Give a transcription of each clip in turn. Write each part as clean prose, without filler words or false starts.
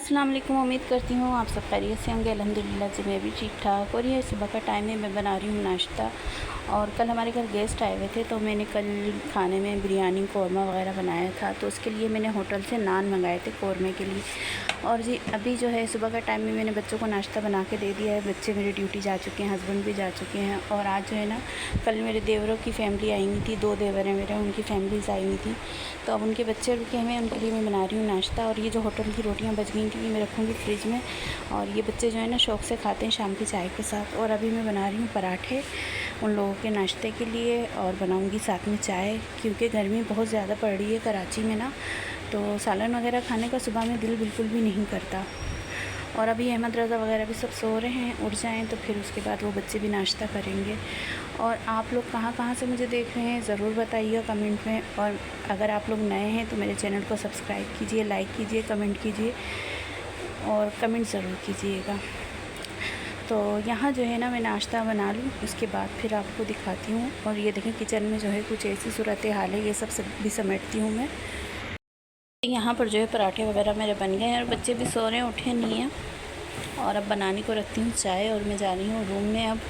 अस्सलाम वालेकुम। उम्मीद करती हूँ आप सब खैरियत से होंगे। अल्हम्दुलिल्लाह से मैं भी ठीक ठाक। और ये सुबह का टाइम है, मैं बना रही हूँ नाश्ता। और कल हमारे घर गेस्ट आए हुए थे, तो मैंने कल खाने में बिरयानी कौरमा वगैरह बनाया था, तो उसके लिए मैंने होटल से नान मंगाए थे कौरमे के लिए। और जी अभी जो है सुबह का टाइम में मैंने बच्चों को नाश्ता बना के दे दिया है। बच्चे मेरे ड्यूटी जा चुके हैं, हस्बैंड भी जा चुके हैं। और आज जो है ना, कल मेरे देवरों की फ़ैमिली आई हुई थी, 2 देवर हैं मेरे, उनकी फ़ैमिलीज़ आई हुई थी, तो अब उनके बच्चे रुके हुए हैं, उनके लिए मैं बना रही हूँ नाश्ता। और ये जो होटल की रोटियाँ बच गई थी, ये मैं रखूँगी फ्रिज में। और ये बच्चे जो है ना शौक़ से खाते हैं शाम की चाय के साथ। और अभी मैं बना रही हूँ पराठे उन लोगों के नाश्ते के लिए, और बनाऊँगी साथ में चाय, क्योंकि गर्मी बहुत ज़्यादा पड़ रही है कराची में ना, तो सालन वगैरह खाने का सुबह में दिल बिल्कुल भी नहीं करता। और अभी अहमद रज़ा वगैरह भी सब सो रहे हैं, उठ जाएं तो फिर उसके बाद वो बच्चे भी नाश्ता करेंगे। और आप लोग कहाँ कहाँ से मुझे देख रहे हैं ज़रूर बताइएगा कमेंट में। और अगर आप लोग नए हैं तो मेरे चैनल को सब्सक्राइब कीजिए, लाइक कीजिए, कमेंट कीजिए और कमेंट ज़रूर कीजिएगा। तो यहाँ जो है ना, मैं नाश्ता बना लूँ, उसके बाद फिर आपको दिखाती हूँ। और ये देखें किचन में जो है कुछ ऐसी सूरत हाल है, ये सब भी समेटती हूँ मैं। यहाँ पर जो है पराठे वगैरह मेरे बन गए हैं, और बच्चे भी सो रहे हैं, उठे नहीं हैं। और अब बनाने को रखती हूँ चाय, और मैं जा रही हूँ रूम में अब।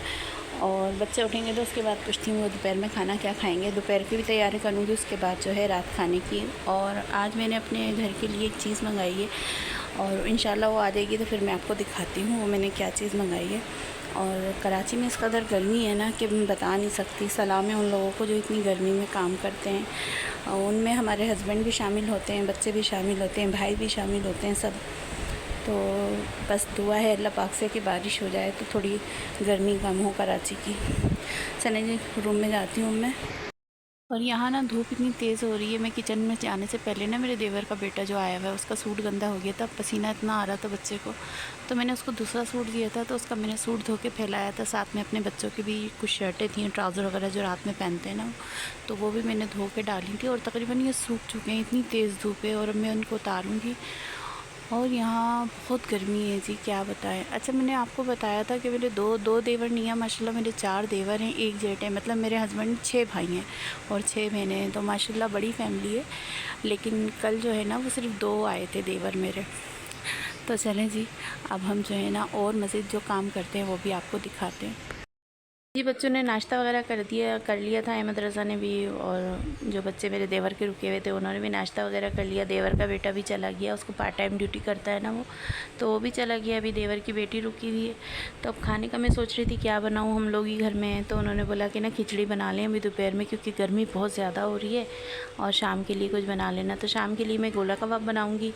और बच्चे उठेंगे तो उसके बाद पूछती हूँ वो दोपहर में खाना क्या खाएंगे। दोपहर की भी तैयारी करूँगी, उसके बाद जो है रात खाने की। और आज मैंने अपने घर के लिए एक चीज़ मंगाई है, और इंशाल्लाह वो आ जाएगी तो फिर मैं आपको दिखाती हूँ वो मैंने क्या चीज़ मंगाई है। और कराची में इस कदर गर्मी है ना कि मैं बता नहीं सकती। सलाम है उन लोगों को जो इतनी गर्मी में काम करते हैं, और उनमें हमारे हस्बैंड भी शामिल होते हैं, बच्चे भी शामिल होते हैं, भाई भी शामिल होते हैं सब। तो बस दुआ है अल्लाह पाक से कि बारिश हो जाए तो थोड़ी गर्मी कम हो कराची की। चलें जी, रूम में जाती हूँ मैं। और यहाँ ना धूप इतनी तेज़ हो रही है, मैं किचन में जाने से पहले ना, मेरे देवर का बेटा जो आया हुआ है उसका सूट गंदा हो गया था, पसीना इतना आ रहा था बच्चे को, तो मैंने उसको दूसरा सूट दिया था, तो उसका मैंने सूट धो के फैलाया था। साथ में अपने बच्चों की भी कुछ शर्टें थी, ट्राउज़र वगैरह जो रात में पहनते हैं ना, तो वो भी मैंने धो के डाली थी। और तकरीबन ये सूख चुके हैं, इतनी तेज़ धूप है, और अब मैं उनको उतारूँगी। और यहाँ बहुत गर्मी है जी, क्या बताएं। अच्छा, मैंने आपको बताया था कि मेरे दो देवर नहीं हैं, माशाल्लाह मेरे 4 देवर हैं, एक जेठ है। मतलब मेरे हस्बैंड 6 भाई हैं और 6 बहनें हैं, तो माशाल्लाह बड़ी फैमिली है। लेकिन कल जो है ना, वो सिर्फ 2 आए थे देवर मेरे। तो चलें जी, अब हम जो है ना और मज़ीद जो काम करते हैं वो भी आपको दिखाते हैं। जी, बच्चों ने नाश्ता वगैरह कर लिया था, अहमद रज़ा ने भी, और जो बच्चे मेरे देवर के रुके हुए थे उन्होंने भी नाश्ता वगैरह कर लिया। देवर का बेटा भी चला गया, उसको पार्ट टाइम ड्यूटी करता है ना वो, तो वो भी चला गया। अभी देवर की बेटी रुकी हुई है। तो अब खाने का मैं सोच रही थी क्या बनाऊँ, हम लोग ही घर में हैं, तो उन्होंने बोला कि ना खिचड़ी बना लें अभी दोपहर में, क्योंकि गर्मी बहुत ज़्यादा हो रही है, और शाम के लिए कुछ बना लेना। तो शाम के लिए मैं गोला कबाब बनाऊँगी।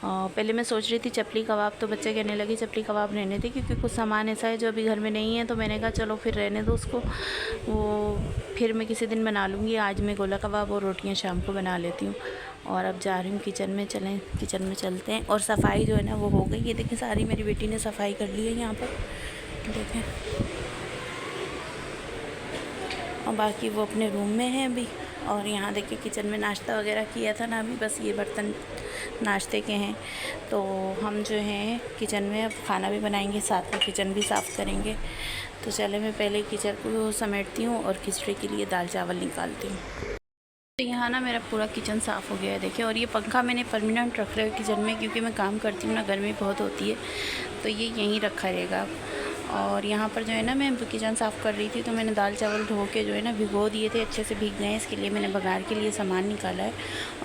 पहले मैं सोच रही थी चपली कबाब, तो बच्चे कहने लगे चपली कबाब रहने थे, क्योंकि कुछ सामान ऐसा है जो अभी घर में नहीं है। तो मैंने कहा चलो फिर रहने दो उसको, वो फिर मैं किसी दिन बना लूँगी। आज मैं गोला कबाब और रोटियां शाम को बना लेती हूँ। और अब जा रही हूँ किचन में, चलें किचन में चलते हैं। और सफाई जो है ना वो हो गई, ये देखें सारी मेरी बेटी ने सफाई कर ली है यहाँ पर, देखें। और बाकी वो अपने रूम में है अभी। और यहाँ देखिए किचन में नाश्ता वगैरह किया था ना अभी, बस ये बर्तन नाश्ते के हैं। तो हम जो हैं किचन में अब खाना भी बनाएंगे, साथ में किचन भी साफ़ करेंगे। तो चले मैं पहले किचन को समेटती हूँ और खिचड़ी के लिए दाल चावल निकालती हूँ। तो यहाँ ना मेरा पूरा किचन साफ़ हो गया है देखिए। और ये पंखा मैंने परमानेंट रख रहा है किचन में, क्योंकि मैं काम करती हूँ ना, गर्मी बहुत होती है, तो ये यहीं रखा रहेगा। और यहाँ पर जो है ना, मैं किचन साफ़ कर रही थी, तो मैंने दाल चावल धो के जो है ना भिगो दिए थे, अच्छे से भीग गए। इसके लिए मैंने बघार के लिए सामान निकाला है।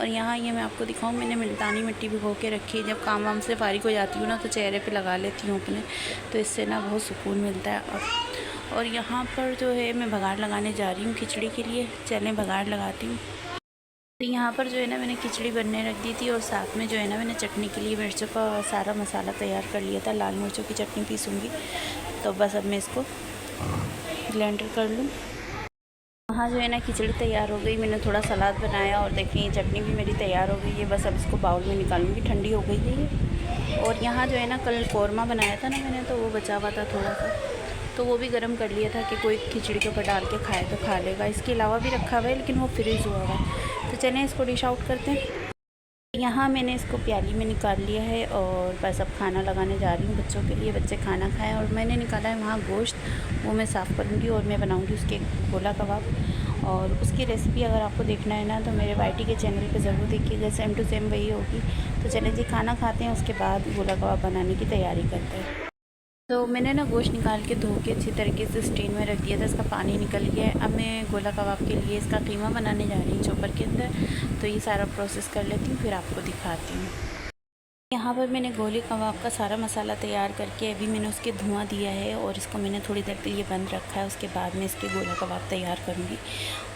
और यहाँ ये मैं आपको दिखाऊँ, मैंने मुल्तानी मिट्टी भिगो के रखी है। जब काम वाम से फारिग हो जाती हूँ ना, तो चेहरे पे लगा लेती हूँ अपने, तो इससे ना बहुत सुकून मिलता है। और यहाँ पर जो है मैं बघार लगाने जा रही हूँ खिचड़ी के लिए, चलें बघार लगाती हूँ। तो यहाँ पर जो है ना मैंने खिचड़ी बनने रख दी थी, और साथ में जो है ना मैंने चटनी के लिए मिर्चों का सारा मसाला तैयार कर लिया था। लाल मिर्चों की चटनी पीसूँगी, तो बस अब मैं इसको ब्लेंडर कर लूँ। वहाँ जो है ना खिचड़ी तैयार हो गई, मैंने थोड़ा सलाद बनाया, और देखिए चटनी भी मेरी तैयार हो गई है। बस अब इसको बाउल में निकालूँगी, ठंडी हो गई है ये। और यहाँ जो है ना कल कौरमा बनाया था ना मैंने, तो वो बचा हुआ था थोड़ा सा, तो वो भी गर्म कर लिया था कि कोई खिचड़ी के ऊपर डाल के खाए तो खा लेगा। इसके अलावा भी रखा हुआ है, लेकिन वो फ्रीज़ हुआ हुआ है। तो चलें इसको डिश आउट करते हैं। यहाँ मैंने इसको प्याली में निकाल लिया है, और बस अब खाना लगाने जा रही हूँ बच्चों के लिए, बच्चे खाना खाएं। और मैंने निकाला है वहाँ गोश्त, वो मैं साफ़ करूँगी और मैं बनाऊँगी उसके गोला कबाब। और उसकी रेसिपी अगर आपको देखना है ना तो मेरे वाईटी के चैनल पे ज़रूर देखिएगा, सेम टू सेम वही होगी। तो चलिए जी खाना खाते हैं, उसके बाद गोला कबाब बनाने की तैयारी करते हैं। तो मैंने ना गोश्त निकाल के धो के अच्छी तरीके से स्टीन में रख दिया था, इसका पानी निकल गया है। अब मैं गोला कबाब के लिए इसका कीमा बनाने जा रही हूँ चॉपर के अंदर। तो ये सारा प्रोसेस कर लेती हूँ, फिर आपको दिखाती हूँ। यहाँ पर मैंने गोली कबाब का सारा मसाला तैयार करके अभी मैंने उसके धुआं दिया है और इसको मैंने थोड़ी देर के लिए बंद रखा है। उसके बाद मैं इसके गोला कबाब तैयार करूँगी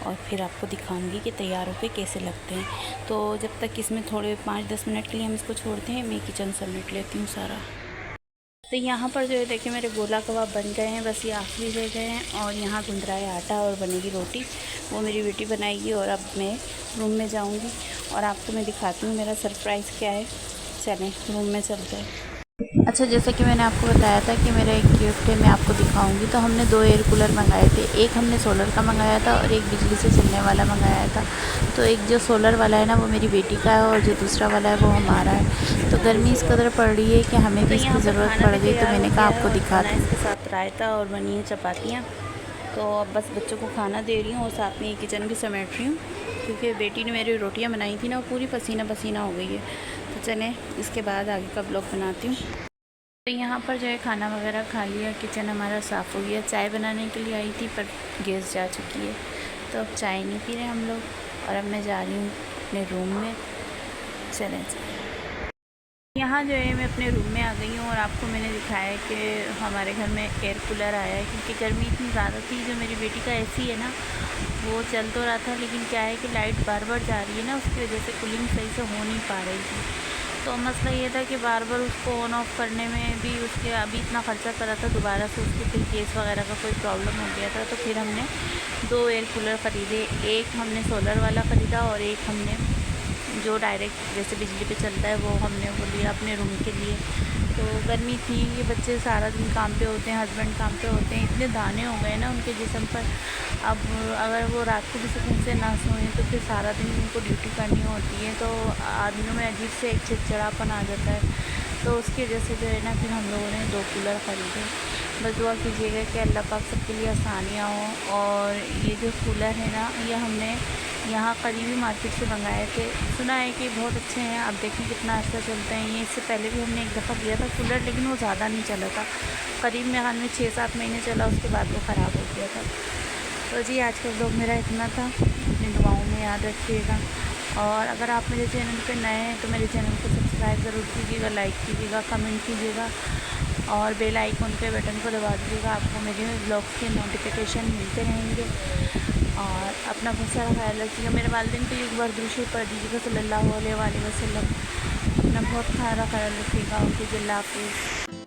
और फिर आपको दिखाऊंगी कि तैयार होके कैसे लगते हैं। तो जब तक इसमें थोड़े 5-10 मिनट के लिए हम इसको छोड़ते हैं, मैं किचन समेट लेती हूँ सारा। तो यहाँ पर जो है देखिए मेरे गोला कबाब बन गए हैं, बस ये आखिरी रह गए हैं। और यहाँ गुंद रहा है आटा और बनेगी रोटी, वो मेरी बेटी बनाएगी। और अब मैं रूम में जाऊँगी और आपको मैं दिखाती हूँ मेरा सरप्राइज़ क्या है। चलें रूम में चलते हैं। अच्छा, जैसा कि मैंने आपको बताया था कि मेरा एक गिफ्ट है, मैं आपको दिखाऊंगी। तो हमने 2 एयर कूलर मंगाए थे, एक हमने सोलर का मंगाया था और एक बिजली से चलने वाला मंगाया था। तो एक जो सोलर वाला है ना वो मेरी बेटी का है और जो दूसरा वाला है वो हमारा है। तो गर्मी इस कदर पड़ रही है कि हमें भी इसकी ज़रूरत पड़ गई, तो मैंने कहा आपको दिखा दूँ। इसके साथ रायता और बनी है चपातियाँ। तो अब बस बच्चों को खाना दे रही हूँ और साथ में ये किचन भी समेट रही हूँ, क्योंकि बेटी ने मेरी रोटियाँ बनाई थी ना, वो पूरी पसीना पसीना हो गई है। तो चलें इसके बाद आगे का ब्लॉग बनाती हूँ। तो यहाँ पर जो है खाना वगैरह खा लिया, किचन हमारा साफ़ हो गया। चाय बनाने के लिए आई थी पर गैस जा चुकी है, तो अब चाय नहीं पी रहे हम लोग। और अब मैं जा रही हूँ अपने रूम में। चलें यहाँ जो है मैं अपने रूम में आ गई हूँ और आपको मैंने दिखाया है कि हमारे घर में एयर कूलर आया है, क्योंकि गर्मी इतनी ज़्यादा थी। जो मेरी बेटी का एसी है ना वो चल तो रहा था, लेकिन क्या है कि लाइट बार बार जा रही है ना, उसकी वजह से कूलिंग सही से हो नहीं पा रही थी। तो मसला ये था कि बार बार उसको ऑन ऑफ़ करने में भी उसके अभी इतना ख़र्चा करा था, दोबारा से उसके फिर गैस वगैरह का कोई प्रॉब्लम हो गया था। तो फिर हमने 2 एयर कूलर ख़रीदे, एक हमने सोलर वाला ख़रीदा और एक हमने जो डायरेक्ट जैसे बिजली पे चलता है वो हमने वो लिया अपने रूम के लिए। तो गर्मी थी, ये बच्चे सारा दिन काम पे होते हैं, हस्बैंड काम पे होते हैं, इतने दाने हो गए ना उनके जिस्म पर। अब अगर वो रात को भी सुकून से ना सोएं तो फिर सारा दिन उनको ड्यूटी करनी होती है, तो आदमियों में अजीब से एक चिड़चिड़ापन आ जाता है। तो उसकी वजह से जो है ना फिर हम लोगों ने 2 कूलर ख़रीदे। बस दुआ कीजिएगा कि अल्लाह पाक सबके लिए आसानियाँ हों। और ये जो कूलर है ना ये हमने यहाँ करीबी मार्केट से मंगाए थे, सुना है कि बहुत अच्छे हैं। अब देखें कितना अच्छा चलते हैं ये। इससे पहले भी हमने एक दफ़ा लिया था कूलर, लेकिन वो ज़्यादा नहीं चला था, करीब मेरे ख्याल में 6-7 महीने चला, उसके बाद वो ख़राब हो गया था। तो जी आज का ब्लॉग मेरा इतना था, अपनी दुआओं में याद रखिएगा। और अगर आप मेरे चैनल पे नए हैं तो मेरे चैनल को सब्सक्राइब ज़रूर कीजिएगा, लाइक कीजिएगा, कमेंट कीजिएगा और बेल आइकन के बटन को दबा दीजिएगा। आपको मेरे ब्लॉग्स के नोटिफिकेशन मिलते रहेंगे। और अपना बहुत सारा ख्याल रखिएगा। मेरे वालिदैन को एक बार दुरूद शरीफ पढ़ दीजिएगा सल्लल्लाहु अलैहि वसल्लम। अपना बहुत सारा ख्याल रखिएगा। ओके, अल्लाह हाफ़िज़।